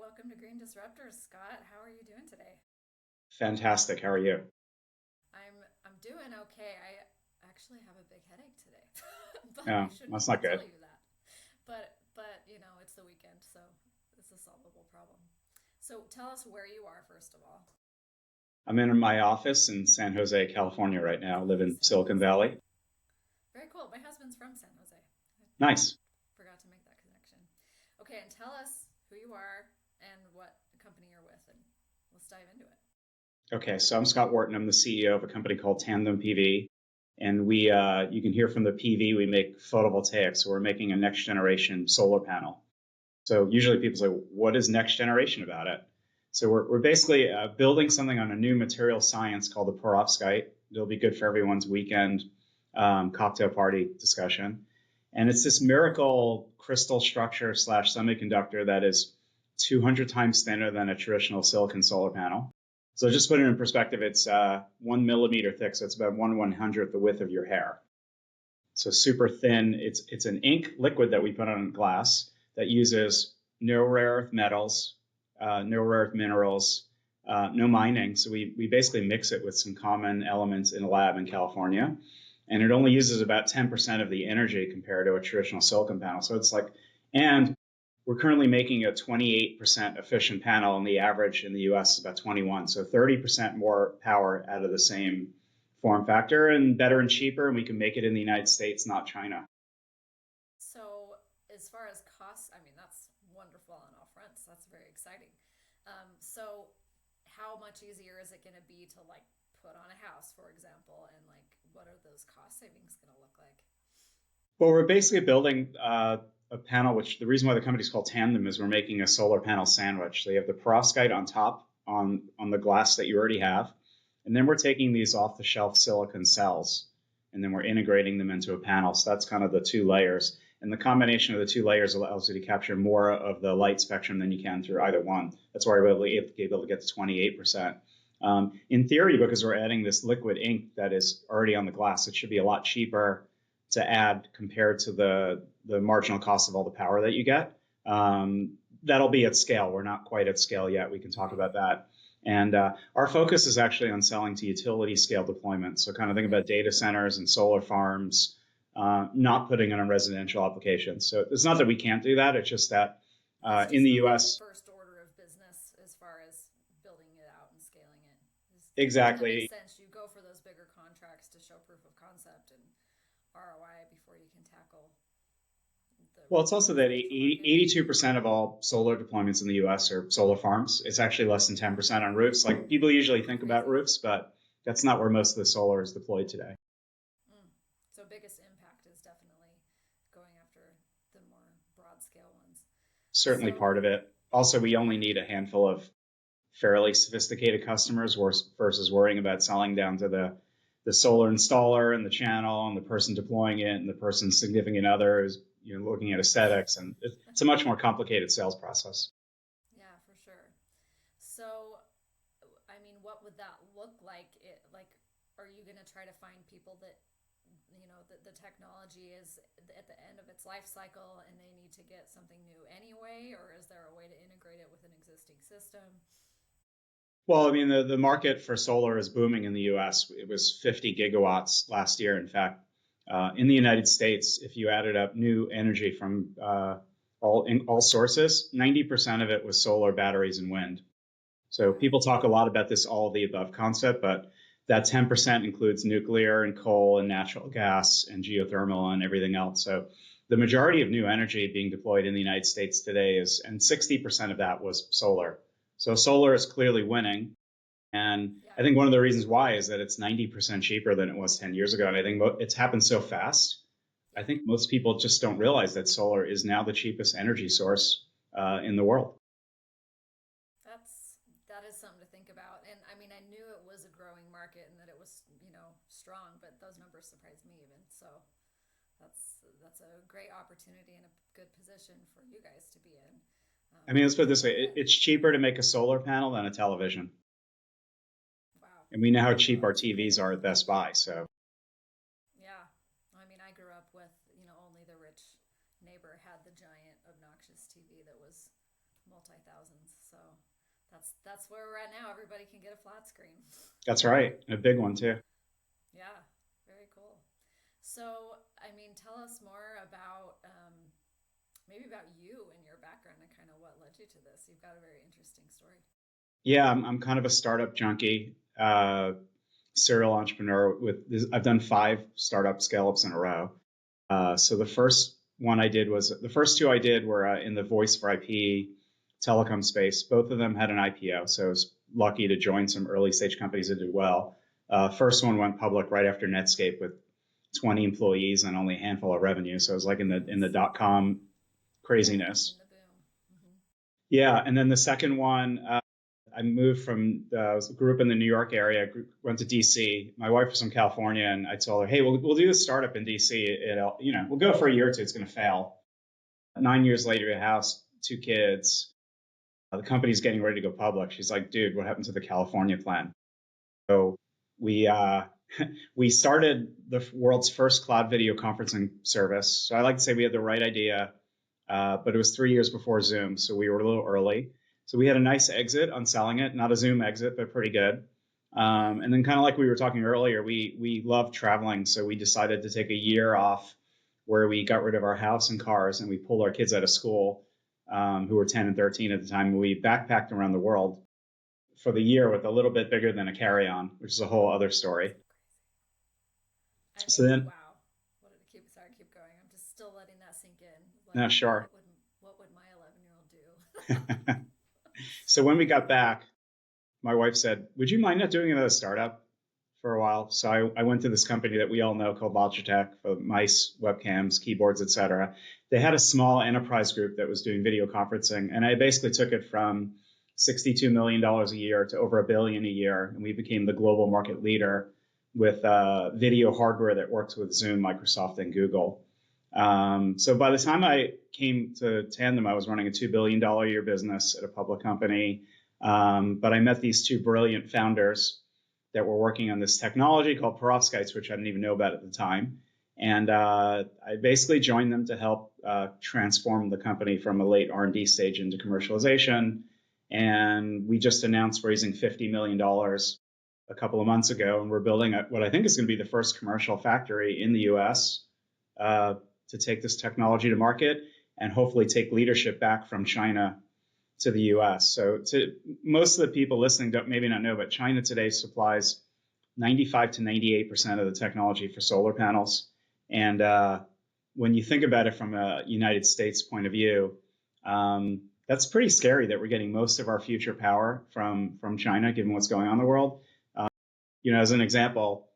welcome to Green Disruptors, Scott. How are you doing today? Fantastic. How are you? I'm doing okay. I actually have a big headache today, but I Yeah, shouldn't that's even not tell good. you that. But it's the weekend, so it's a solvable problem. So tell us where you are first of all. I'm in my office in San Jose, California right now. I live in San Silicon Jose. Valley. Very cool. My husband's from San Jose. I Nice. forgot to make that connection. Okay, and tell us who you are and what company you're with, and let's dive into it. Okay, so I'm Scott Wharton. I'm the CEO of a company called Tandem PV. And you can hear from the PV, we make photovoltaics. So we're making a next generation solar panel. So usually people say, what is next generation about it? So we're basically building something on a new material science called the perovskite. It'll be good for everyone's weekend cocktail party discussion. And it's this miracle crystal structure slash semiconductor that is 200 times thinner than a traditional silicon solar panel. So just put it in perspective, it's 1 millimeter thick, so it's about 1/100th the width of your hair. So super thin. It's an ink liquid that we put on glass that uses no rare earth metals, no rare earth minerals, no mining. So we basically mix it with some common elements in a lab in California, and it only uses about 10% of the energy compared to a traditional silicon panel. So it's like, and we're currently making a 28% efficient panel, and the average in the US is about 21. So 30% more power out of the same form factor and better and cheaper, and we can make it in the United States, not China. So, as far as costs, I mean, that's wonderful on all fronts. That's very exciting. So, how much easier is it going to be to like put on a house, for example, and like what are those cost savings going to look like? Well, we're basically building a panel, which the reason why the company is called Tandem is we're making a solar panel sandwich. So you have the perovskite on top on the glass that you already have, and then we're taking these off the shelf silicon cells, and then we're integrating them into a panel. So that's kind of the two layers. And the combination of the two layers allows you to capture more of the light spectrum than you can through either one. That's why we're able to get to 28%. In theory, because we're adding this liquid ink that is already on the glass, it should be a lot cheaper to add compared to the marginal cost of all the power that you get. That'll be at scale. We're not quite at scale yet. We can talk Right. about that. And our focus is actually on selling to utility scale deployments. So kind of think about data centers and solar farms, not putting it on residential applications. So it's not that we can't do that. It's just that That's in just the the like U.S., first order of business as far as building it out and scaling it. And that makes exactly. sense. You go for those bigger contracts to show proof of concept and ROI before you can tackle the Well, it's also that residential market. 82% of all solar deployments in the US are solar farms. It's actually less than 10% on roofs. Like people usually think about Crazy. roofs, but that's not where most of the solar is deployed today. Mm. So biggest impact is definitely going after the more broad scale ones. Certainly So part of it. Also, we only yeah, need a handful of fairly sophisticated customers versus worrying about selling down to the solar installer and the channel and the person deploying it and the person's significant other is looking at aesthetics, and it's a much more complicated sales process. yeah, for sure. So I mean, what would that look like? Are you going to try to find people that the technology is at the end of its life cycle and they need to get something new anyway, or is there a way to integrate it with an existing system? Well, I mean, the market for solar is booming in the US. It was 50 gigawatts last year. In fact, in the United States, if you added up new energy from all sources, 90% of it was solar, batteries, and wind. So Wow. people talk a lot about this all of the above concept, but that 10% includes nuclear and coal and natural gas and geothermal and everything else. So the majority of new energy being deployed in the United States today and 60% of that was solar. So solar is clearly winning. And Yeah. I think one of the reasons why is that it's 90% cheaper than it was 10 years ago. And I think it's happened so fast. I Yeah. think most people just don't realize that solar is now the cheapest energy source in the world. That is something to think about. And I mean, I knew it was a growing market and that it was, strong, but those numbers surprised me even. So that's a great opportunity and a good position for you guys to be in. I mean, let's put it To this way. get in. It's cheaper to make a solar panel than a television. Wow. And we know how cheap Well, our that's TVs creative. are at Best Buy. So Yeah. I mean, I grew up with, only the rich neighbor had the giant obnoxious TV that was multi-thousand thousands. So that's where we're at now. Everybody can get a flat screen. That's right. A big one too. Yeah, very cool. So, I mean, tell us more about maybe about you and your background and kind of what led you to this. You've got a very interesting story. Yeah, I'm kind of a startup junkie, serial entrepreneur with this. I've done 5 startup scale ups in a row. So the first two I did were in the voice for IP telecom space. Both of them had an IPO. So I was lucky to join some early stage companies that did well. First one went public right after Netscape with 20 employees and only a handful of revenue. So it was like in the dot-com Yeah, craziness. in the boom. Hmm. Yeah, and then the second one, I moved from grew up in the New York area, went to DC. My wife was from California, and I told her, "Hey, we'll do this startup in DC. We'll go for a year or two. It's going to fail." 9 years later, a house, 2 kids. The company's getting ready to go public. She's like, "Dude, what happened to the California plan?" So we we started the world's first cloud video conferencing service. So I like to say we had the right idea, but it was 3 years before Zoom, so we were a little early. So we had a nice exit on selling it, not a Zoom exit, but pretty good. And then kind of like we were talking earlier, we love traveling, so we decided to take a year off where we got rid of our house and cars, and we pulled our kids out of school, who were 10 and 13 at the time. And we backpacked around the world for the year with a little bit bigger than a carry-on, which is a whole other story. I So mean, then, wow. What did it keep? Sorry, keep going. I'm just still letting that sink in. Like, no, sure. what would my 11-year-old do? So when we got back, my wife said, "Would you mind not doing another startup for a while?" So I went to this company that we all know called Logitech for mice, webcams, keyboards, etc. They had a small enterprise group that was doing video conferencing, and I basically took it from $62 million a year to over $1 billion a year, and we became the global market leader with video hardware that works with Zoom, Microsoft, and Google. So by the time I came to Tandem, I was running a $2 billion a year business at a public company. But I met these 2 brilliant founders that were working on this technology called perovskites, which I didn't even know about at the time. And I basically joined them to help transform the company from a late R&D stage into commercialization. And we just announced raising $50 million a couple of months ago, and we're building what I think is going to be the first commercial factory in the U.S. To take this technology to market and hopefully take leadership back from China to the U.S. So most of the people listening don't maybe not know, but China today supplies 95 to 98% of the technology for solar panels. And when you think about it from a United States point of view, that's pretty scary that we're getting most of our future power from China, given what's going on in the world. As an example,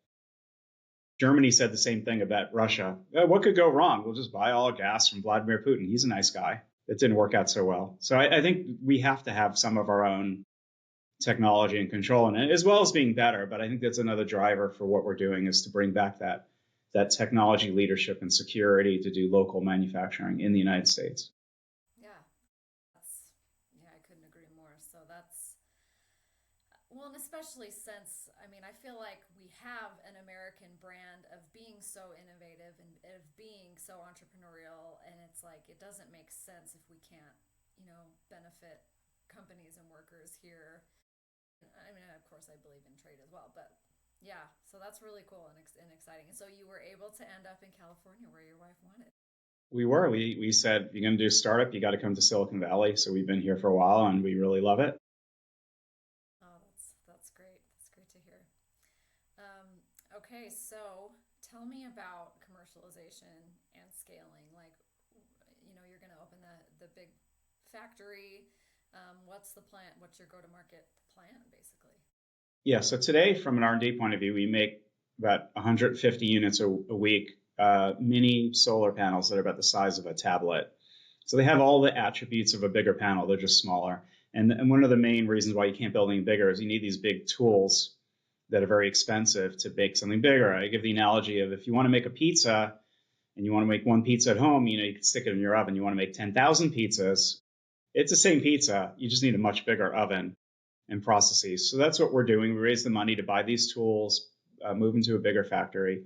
Germany said the same thing about Russia. What could go wrong? We'll just buy all gas from Vladimir Putin. He's a nice guy. It didn't work out so well. So I think we have to have some of our own technology and control in it, as well as being better. But I think that's another driver for what we're doing, is to bring back that technology leadership and security to do local manufacturing in the United States. Yeah, I couldn't agree more. So well, and especially since, I mean, I feel like we have an American brand of being so innovative and of being so entrepreneurial, and it's like it doesn't make sense if we can't, benefit companies and workers here. I mean, of course, I believe in trade as well, but yeah, so that's really cool and exciting. And so you were able to end up in California where your wife wanted. We said, if you're going to do a startup, you got to come to Silicon Valley. So we've been here for a while, and we really love it. Oh, that's great. That's great to hear. Okay, so tell me about commercialization and scaling. Like, you're going to open the big factory. What's the plan? What's your go-to-market plan, basically? Yeah. So today, from an R&D point of view, we make about 150 units a week, mini solar panels that are about the size of a tablet. So they have all the attributes of a bigger panel. They're just smaller. And one of the main reasons why you can't build anything bigger is you need these big tools that are very expensive to bake something bigger. I give the analogy of, if you want to make a pizza and you want to make one pizza at home, you can stick it in your oven. You want to make 10,000 pizzas. It's the same pizza. You just need a much bigger oven and processes. So that's what we're doing. We raise the money to buy these tools, move into a bigger factory.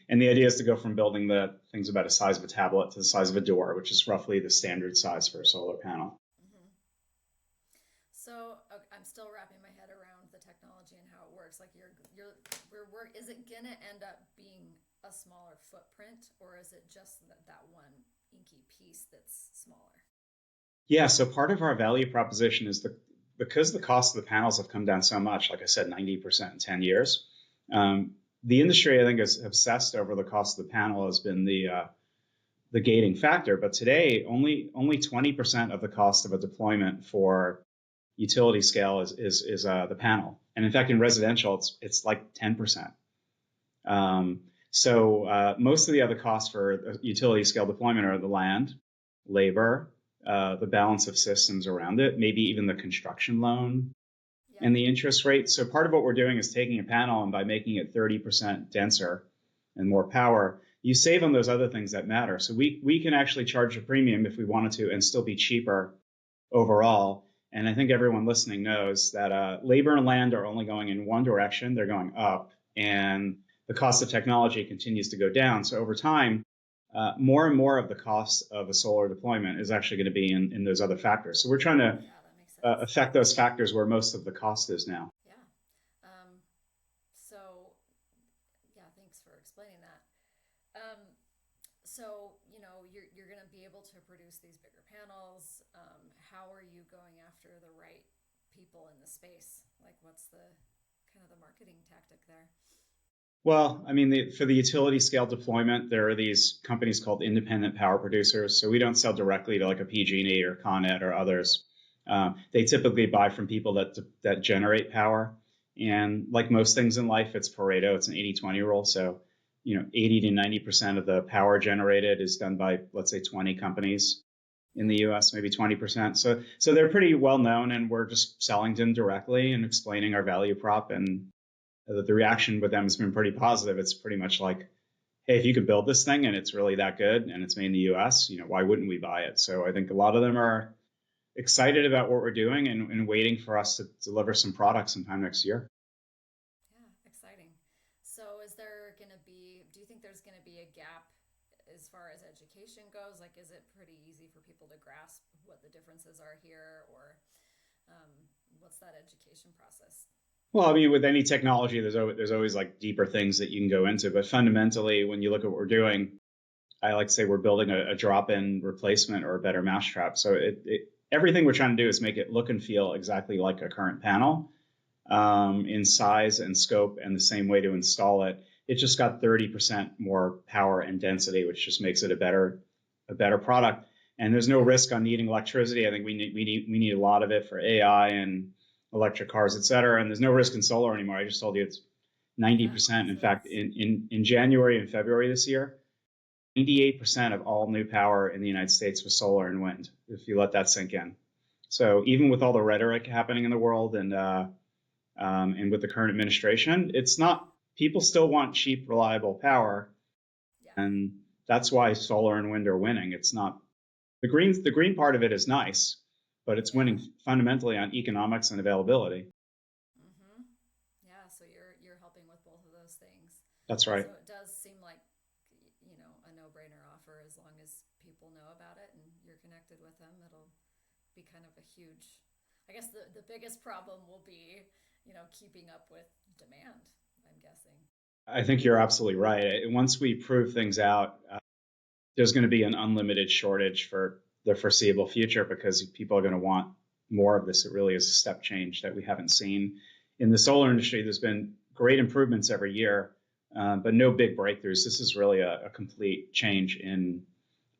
And the idea is to go from building the things about the size of a tablet to the size of a door, which is roughly the standard size for a solar panel. Mm-hmm. So I'm still wrapping my head around the technology and how it works. Like we're work. Is it gonna end up being a smaller footprint, or is it just that one inky piece that's smaller? Yeah, so part of our value proposition is because the cost of the panels have come down so much, like I said, 90% in 10 years. The industry, I think, is obsessed over the cost of the panel has been the gating factor. But today, only 20% of the cost of a deployment for utility scale is the panel. And in fact, in residential, it's like 10%. Most of the other costs for utility scale deployment are the land, labor, the balance of systems around it, maybe even the construction loan Yeah. and the interest rate. So part of what we're doing is taking a panel and by making it 30% denser and more power, you save on those other things that matter. So we can actually charge a premium if we wanted to and still be cheaper overall. And I think everyone listening knows that labor and land are only going in one direction. They're going up. And the cost of technology continues to go down. So over time, more and more of the cost of a solar deployment is actually going to be in those other factors. So we're trying to Yeah, that makes sense. affect those factors where most of the cost is now. Yeah. So yeah, thanks for explaining that. Um, so you're going to be able to produce these bigger panels. How are you going after the right people in the space? Like, what's the kind of the marketing tactic there? Well, I mean, for the utility scale deployment, there are these companies called independent power producers. So we don't sell directly to like a PG&E or Con Ed or others. They typically buy from people that generate power. And like most things in life, it's Pareto. It's an 80-20 rule. So, 80 to 90% of the power generated is done by, let's say, 20 companies in Yeah. the US, maybe 20%. So they're pretty well known, and we're just selling to them directly and explaining our value prop. And the reaction with them has been pretty positive. It's pretty much like, hey, if you could build this thing and it's really that good and it's made in the US, why wouldn't we buy it? So I think a lot of them are excited about what we're doing and waiting for us to deliver some products sometime next year. Yeah, exciting. So is there going to be, do you think there's going to be a gap as far as education goes? Like, is it pretty easy for people to grasp what the differences are here, or um, what's that education process? Well, I mean, with any technology, there's always like deeper things that you can go into. But fundamentally, when you look at what we're doing, I like to say we're building a drop-in replacement or a better mousetrap. So everything we're trying to do is make it look and feel exactly like a current panel, in size and scope and the same way to install it. It just got 30% more power and density, which just makes it a better product. And there's no Yeah. risk on needing electricity. I think we need a lot of it for AI and electric cars, et cetera. And there's no risk in solar anymore. I just told you it's Yeah. 90%. In So fact, in January and February this year, 98% of all new power in the United States was solar and wind, if you let that sink in. So even with all the rhetoric happening in the world and with the current administration, it's not, people still want cheap, reliable power. yeah. And that's why solar and wind are winning. It's not the green part of it is nice, but it's Yeah. winning fundamentally on economics and availability. Mm-hmm. Yeah. So you're helping with both of those things. That's right. So it does seem like a no-brainer offer as long as people know about it and you're connected with them. It'll be kind of a huge. I guess the biggest problem will be keeping up with demand. I'm guessing. I think you're absolutely right. Once we prove things out, there's going to be an unlimited shortage for the foreseeable future because people are going to want more of this. It really is a step change that we haven't seen in the solar industry. There's been great improvements every year, but no big breakthroughs. This is really a complete change in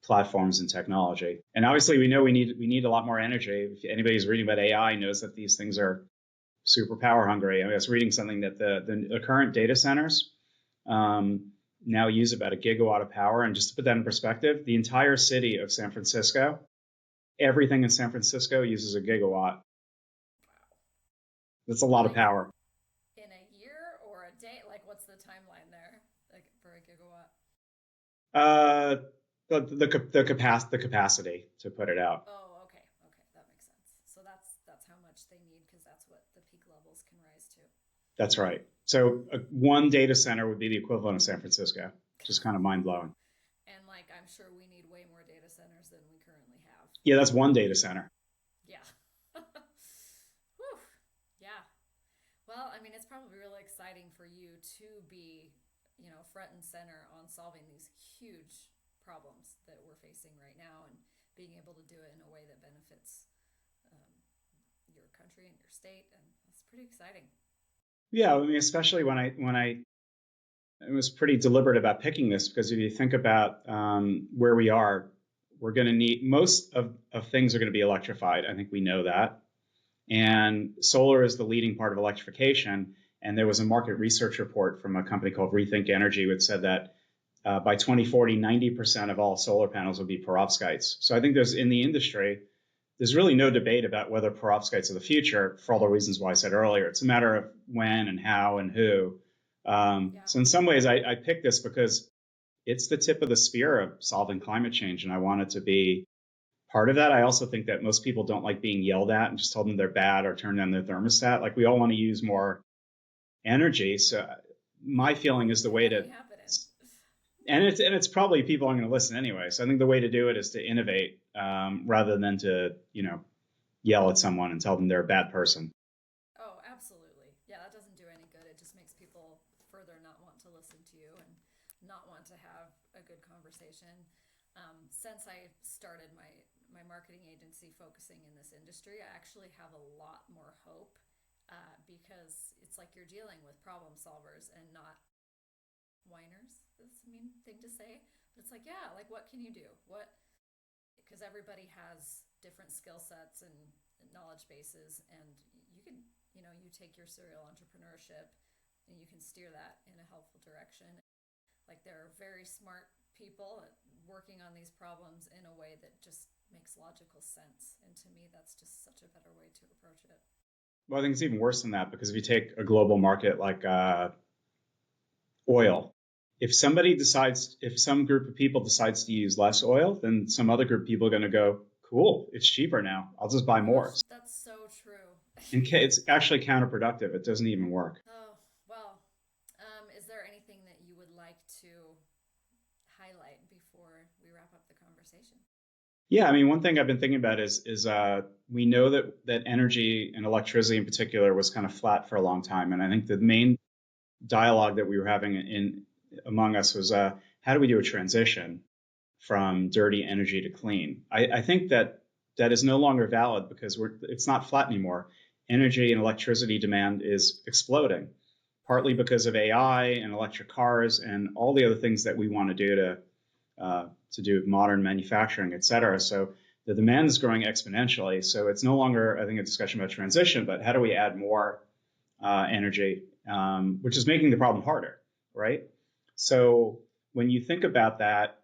platforms and technology. And obviously, we know we need a lot more energy. If anybody's reading about AI, knows that these things are super power hungry. I was reading something that the current data centers now use about a gigawatt of power. And just to put that in perspective, the entire city of San Francisco, everything in San Francisco uses a gigawatt. Wow. That's a lot of Like power. in a year or a day? Like what's the timeline there? Like for a gigawatt? Uh, the capacity to put it out. Oh, okay. Okay, that makes sense. So that's how much they need because that's what the peak levels can rise to. That's right. So one data center would be the equivalent of San Francisco. Just kind of mind blowing. And like I'm sure we need way more data centers than we currently have. Yeah, that's one data center. Yeah. mean, it's probably really exciting for you to be, front and center on solving these huge problems that we're facing right now and being able to do it in a way that benefits um, your country and your state. And it's pretty exciting. Yeah, I mean, especially I was pretty deliberate about picking this because if you think about where we are, we're going to need most of things are going to be electrified. I think we know that. And solar is the leading part of electrification. And there was a market research report from a company called Rethink Energy which said that by 2040, 90% of all solar panels will be perovskites. So I think in the industry, there's really no debate about whether perovskites are the future for all the reasons why I said earlier. It's a matter of when and how and who. Yeah. So in some ways, I picked this because it's the tip of the spear of solving climate change, and I want it to be part of that. I also think that most people don't like being yelled at and just told them they're bad or turn down their thermostat. Like we all want to use more energy. So my feeling is the way to, and it's probably people aren't going to listen anyway. So I think the way to do it is to innovate rather than to yell at someone and tell them they're a bad person. Oh, absolutely. Yeah, that doesn't do any good. It just makes people further not want to listen to you and not want to have a good conversation. Since I started my marketing agency focusing in this industry, I actually have a lot more hope because it's like you're dealing with problem solvers and not whiners. That's a mean thing to say, but it's like, yeah, like what can you do? What Because everybody has different skill sets and knowledge bases, and you can, you take your serial entrepreneurship and you can steer that in a helpful direction. Like there are very smart people working on these problems in a way that just makes logical sense. And to me, that's just such a better way to approach it. Well, I think it's even worse than that because if you take a global market like oil, if some group of people decides to use less oil, then some other group of people are going to go, cool, it's cheaper now. I'll just buy more. That's so true. And it's actually counterproductive. It doesn't even work. Oh, well, is there anything that you would like to highlight before we wrap up the conversation? Yeah, I mean, one thing I've been thinking about is we know that energy and electricity in particular was kind of flat for a long time, and I think the main dialogue that we were having among us was how do we do a transition from dirty energy to clean? I think that is no longer valid because it's not flat anymore. Energy and electricity demand is exploding, partly because of AI and electric cars and all the other things that we want to do to do modern manufacturing, et cetera. So the demand is growing exponentially. So it's no longer, I think, a discussion about transition, but how do we add more energy, which is making the problem harder, right? So when you think about that,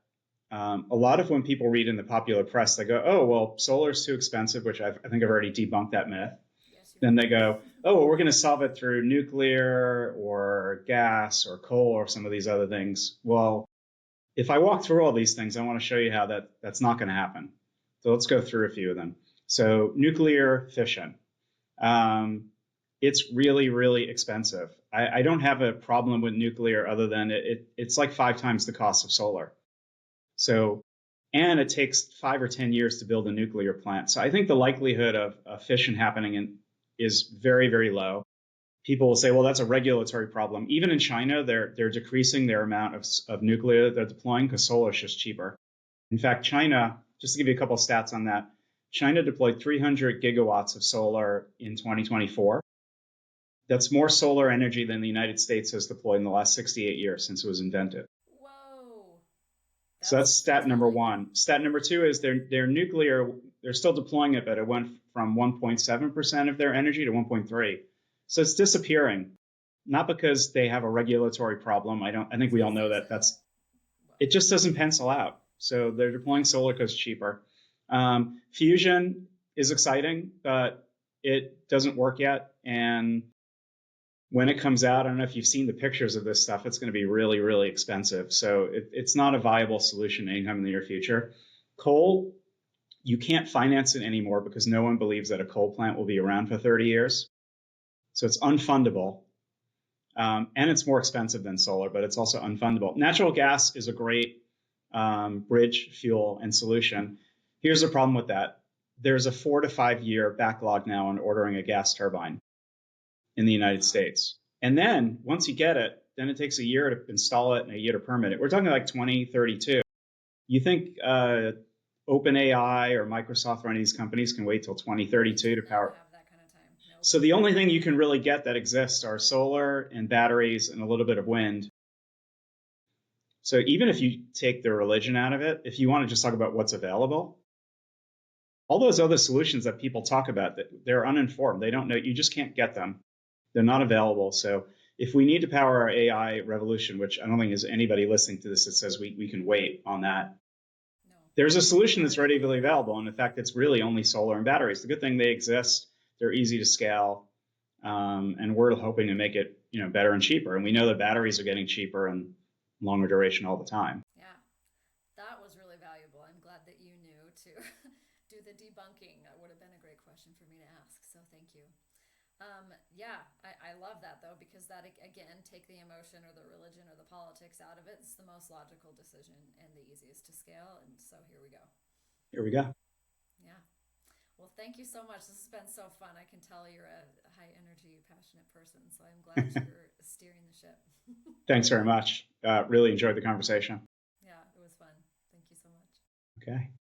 a lot of when people read in the popular press, they go, oh, well, solar is too expensive, which I think I've already debunked that myth. Yes, then they go, oh, well, we're going to solve it through nuclear or gas or coal or some of these other things. Well, if I walk through all these things, I want to show you how that's not going to happen. So let's go through a few of them. So nuclear fission. It's really, really expensive. I don't have a problem with nuclear other than it's like 5 times the cost of solar. So, and it takes 5 or 10 years to build a nuclear plant. So I think the likelihood of fission happening is very, very low. People will say, well, that's a regulatory problem. Even in China, they're decreasing their amount of nuclear they're deploying because solar is just cheaper. In fact, China, just to give you a couple of stats on that, China deployed 300 gigawatts of solar in 2024. That's more solar energy than the United States has deployed in the last 68 years since it was invented. Whoa. So that's stat number one. Stat number two is their nuclear, they're still deploying it, but it went from 1.7% of their energy to 1.3. So it's disappearing, not because they have a regulatory problem. I think we all know that it just doesn't pencil out. So they're deploying solar because it's cheaper. Fusion is exciting, but it doesn't work yet. And when it comes out, I don't know if you've seen the pictures of this stuff, it's going to be really, really expensive. So it's not a viable solution anytime in the near future. Coal, you can't finance it anymore because no one believes that a coal plant will be around for 30 years. So it's unfundable. And it's more expensive than solar, but it's also unfundable. Natural gas is a great bridge fuel and solution. Here's the problem with that. There's a 4 to 5 year backlog now on ordering a gas turbine. in the United Wow. States. And then once you get it, then it takes a year to install it and a year to permit it. We're talking like 2032. You think OpenAI or Microsoft or any of these companies can wait till They 2032 to cannot power? have that kind of time. Nope. So the only thing you can really get that exists are solar and batteries and a little bit of wind. So even if you take the religion out of it, if you want to just talk about what's available, all those other solutions that people talk about, that they're uninformed. They don't know. You just can't get them. They're not available. So if we need to power our AI revolution, which I don't think there's anybody listening to this that says we can wait on that, No. there's a We solution that's already readily available. And in fact, it's really only solar and batteries. The good thing they exist. They're easy to scale. And we're hoping to make it, better and cheaper. And we know that batteries are getting cheaper and longer duration all the time. Yeah. That was really valuable. I'm glad that you knew to do the debunking. That would have been a great question for me to ask. So thank you. Yeah, I love that though, because that, again, take the emotion or the religion or the politics out of it. It's the most logical decision and the easiest to scale. And so here we go. Here we go. Yeah. Well, thank you so much. This has been so fun. I can tell you're a high energy, passionate person. So I'm glad you're steering the ship. Thanks very much. Really enjoyed the conversation. Yeah, it was fun. Thank you so much. Okay.